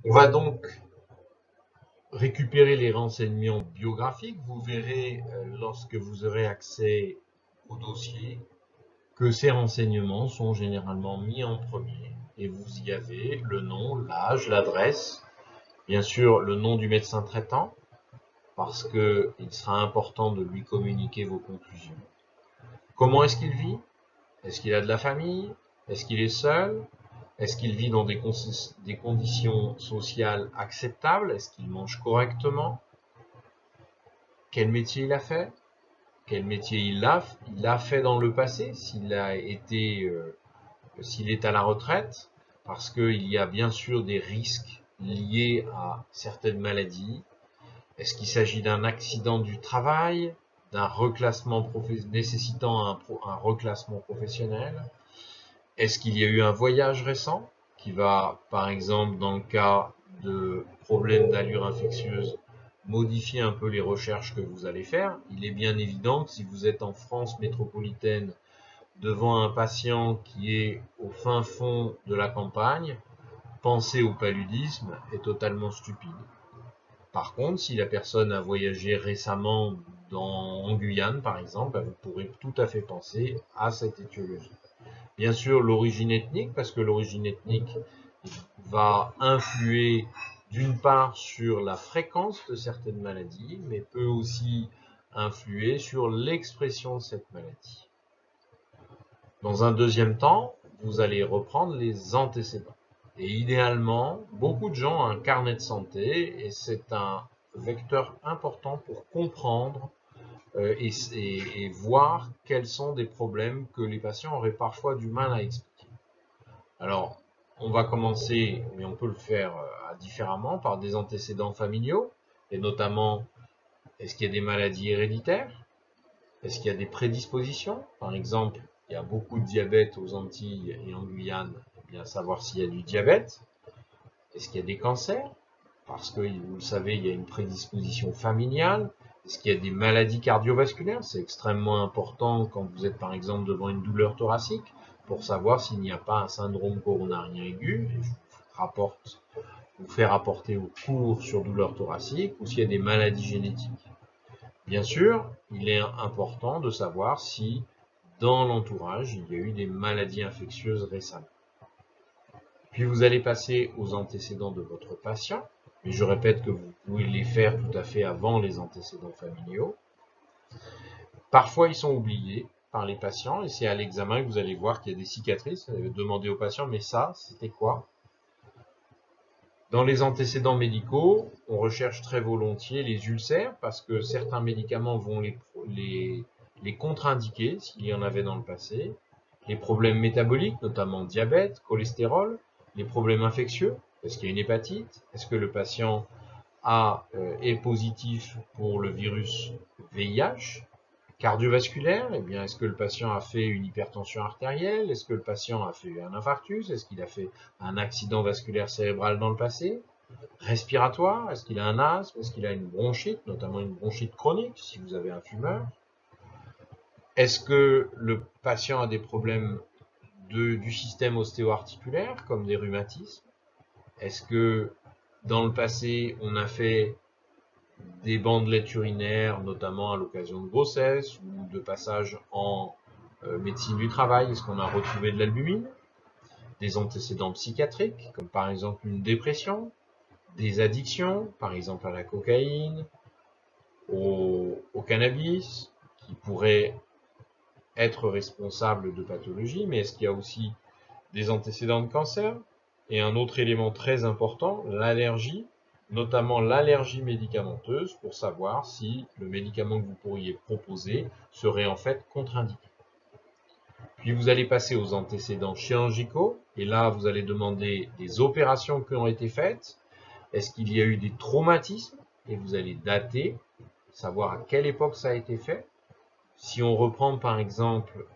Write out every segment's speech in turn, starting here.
On va donc récupérer les renseignements biographiques. Vous verrez lorsque vous aurez accès au dossier que ces renseignements sont généralement mis en premier et vous y avez le nom, l'âge, l'adresse, bien sûr le nom du médecin traitant parce qu'il sera important de lui communiquer vos conclusions. Comment est-ce qu'il vit? Est-ce qu'il a de la famille? Est-ce qu'il est seul? Est-ce qu'il vit dans des conditions sociales acceptables? Est-ce qu'il mange correctement? Quel métier il a fait? Quel métier il a fait dans le passé? S'il est à la retraite? Parce qu'il y a bien sûr des risques liés à certaines maladies. Est-ce qu'il s'agit d'un accident du travail? D'un reclassement nécessitant un reclassement professionnel? Est-ce qu'il y a eu un voyage récent qui va, par exemple, dans le cas de problèmes d'allure infectieuse, modifier un peu les recherches que vous allez faire? Il est bien évident que si vous êtes en France métropolitaine devant un patient qui est au fin fond de la campagne, penser au paludisme est totalement stupide. Par contre, si la personne a voyagé récemment en Guyane, par exemple, vous pourrez tout à fait penser à cette étiologie. Bien sûr, l'origine ethnique, parce que l'origine ethnique va influer d'une part sur la fréquence de certaines maladies, mais peut aussi influer sur l'expression de cette maladie. Dans un deuxième temps, vous allez reprendre les antécédents. Et idéalement, beaucoup de gens ont un carnet de santé et c'est un vecteur important pour comprendre et voir quels sont des problèmes que les patients auraient parfois du mal à expliquer. Alors, on va commencer, mais on peut le faire différemment, par des antécédents familiaux, et notamment, est-ce qu'il y a des maladies héréditaires? Est-ce qu'il y a des prédispositions? Par exemple, il y a beaucoup de diabète aux Antilles et en Guyane, eh bien savoir s'il y a du diabète. Est-ce qu'il y a des cancers? Parce que, vous le savez, il y a une prédisposition familiale. Est-ce qu'il y a des maladies cardiovasculaires? C'est extrêmement important quand vous êtes par exemple devant une douleur thoracique pour savoir s'il n'y a pas un syndrome coronarien aigu. Et je vous fais rapporter au cours sur douleur thoracique ou s'il y a des maladies génétiques. Bien sûr, il est important de savoir si dans l'entourage il y a eu des maladies infectieuses récemment. Puis vous allez passer aux antécédents de votre patient, mais je répète que vous pouvez les faire tout à fait avant les antécédents familiaux. Parfois, ils sont oubliés par les patients, et c'est à l'examen que vous allez voir qu'il y a des cicatrices. Vous allez demander au patient, mais ça, c'était quoi? Dans les antécédents médicaux, on recherche très volontiers les ulcères, parce que certains médicaments vont les contre-indiquer, s'il y en avait dans le passé. Les problèmes métaboliques, notamment diabète, cholestérol, les problèmes infectieux, est-ce qu'il y a une hépatite? Est-ce que le patient est positif pour le virus VIH? Cardiovasculaire, eh bien, est-ce que le patient a fait une hypertension artérielle? Est-ce que le patient a fait un infarctus? Est-ce qu'il a fait un accident vasculaire cérébral dans le passé? Respiratoire, est-ce qu'il a un asthme? Est-ce qu'il a une bronchite, notamment une bronchite chronique, si vous avez un fumeur? Est-ce que le patient a des problèmes du système ostéo-articulaire, comme des rhumatismes? Est-ce que dans le passé, on a fait des bandelettes urinaires, notamment à l'occasion de grossesse ou de passage en médecine du travail? Est-ce qu'on a retrouvé de l'albumine? Des antécédents psychiatriques, comme par exemple une dépression? Des addictions, par exemple à la cocaïne, au cannabis, qui pourraient être responsables de pathologies, mais est-ce qu'il y a aussi des antécédents de cancer? Et un autre élément très important, l'allergie, notamment l'allergie médicamenteuse, pour savoir si le médicament que vous pourriez proposer serait en fait contre-indiqué. Puis vous allez passer aux antécédents chirurgicaux, et là vous allez demander des opérations qui ont été faites. Est-ce qu'il y a eu des traumatismes? Et vous allez dater, savoir à quelle époque ça a été fait. Si on reprend par exemple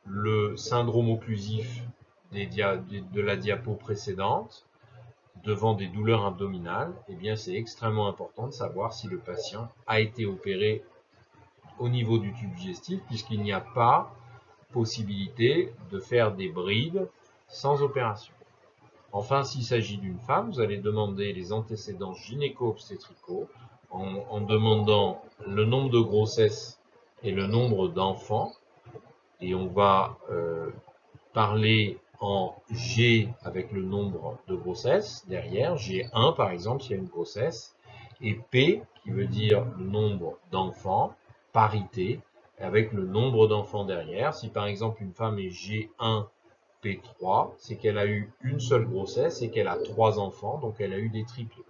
le syndrome occlusif de la diapo précédente, devant des douleurs abdominales, eh bien c'est extrêmement important de savoir si le patient a été opéré au niveau du tube digestif, puisqu'il n'y a pas possibilité de faire des brides sans opération. Enfin, s'il s'agit d'une femme, vous allez demander les antécédents gynéco-obstétricaux en demandant le nombre de grossesses et le nombre d'enfants. Et on va parler en G avec le nombre de grossesses derrière, G1 par exemple s'il y a une grossesse, et P qui veut dire le nombre d'enfants, parité, avec le nombre d'enfants derrière. Si par exemple une femme est G1, P3, c'est qu'elle a eu une seule grossesse et qu'elle a 3 enfants, donc elle a eu des triplés.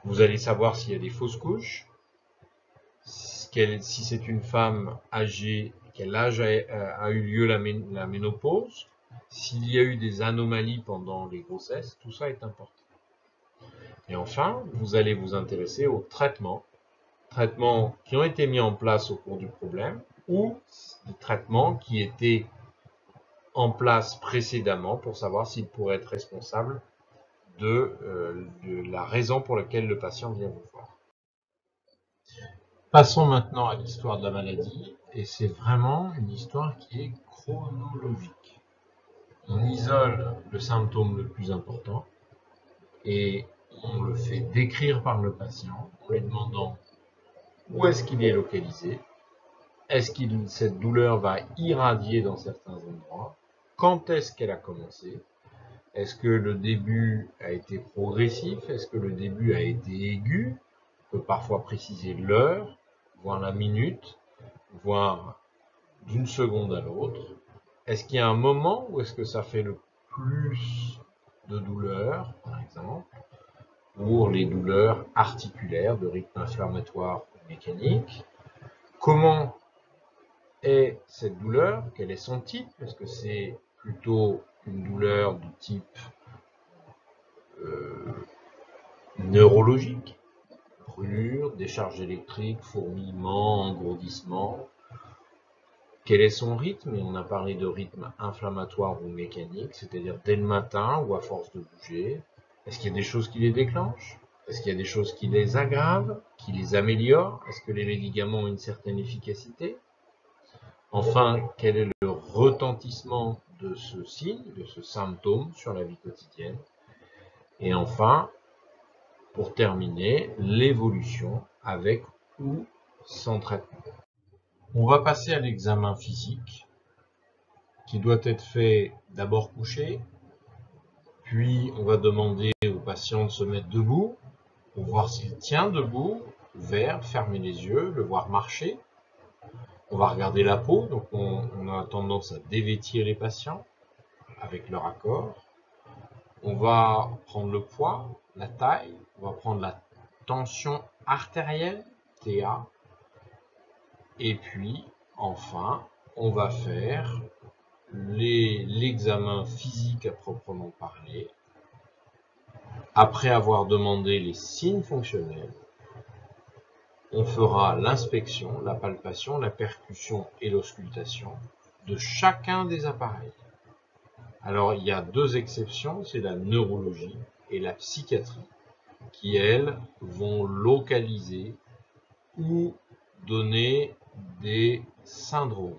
Vous allez savoir s'il y a des fausses couches, si c'est une femme âgée, quel âge a eu lieu la ménopause, s'il y a eu des anomalies pendant les grossesses, tout ça est important. Et enfin, vous allez vous intéresser aux traitements qui ont été mis en place au cours du problème ou des traitements qui étaient en place précédemment pour savoir s'ils pourraient être responsables de la raison pour laquelle le patient vient vous voir. Passons maintenant à l'histoire de la maladie, et c'est vraiment une histoire qui est chronologique. On isole le symptôme le plus important, et on le fait décrire par le patient, en lui demandant où est-ce qu'il est localisé, est-ce que cette douleur va irradier dans certains endroits, quand est-ce qu'elle a commencé, est-ce que le début a été progressif, est-ce que le début a été aigu, on peut parfois préciser l'heure, voire la minute, voire d'une seconde à l'autre. Est-ce qu'il y a un moment où est-ce que ça fait le plus de douleur, par exemple, pour les douleurs articulaires de rythme inflammatoire ou mécanique? Comment est cette douleur? Quel est son type? Est-ce que c'est plutôt une douleur du type neurologique, brûlure, décharge électrique, fourmillement, engourdissement? Quel est son rythme? Et on a parlé de rythme inflammatoire ou mécanique, c'est-à-dire dès le matin ou à force de bouger. Est-ce qu'il y a des choses qui les déclenchent? Est-ce qu'il y a des choses qui les aggravent, qui les améliorent? Est-ce que les médicaments ont une certaine efficacité? Enfin, quel est le retentissement de ce signe, de ce symptôme sur la vie quotidienne? Et enfin, pour terminer, l'évolution avec ou sans traitement. On va passer à l'examen physique qui doit être fait d'abord couché, puis on va demander au patient de se mettre debout pour voir s'il tient debout, ouvert, fermer les yeux, le voir marcher. On va regarder la peau, donc on a tendance à dévêtir les patients avec leur accord. On va prendre le poids, la taille, on va prendre la tension artérielle, TA, et puis enfin on va faire l'examen physique à proprement parler. Après avoir demandé les signes fonctionnels, on fera l'inspection, la palpation, la percussion et l'auscultation de chacun des appareils. Alors, il y a deux exceptions, c'est la neurologie et la psychiatrie, qui, elles, vont localiser ou donner des syndromes.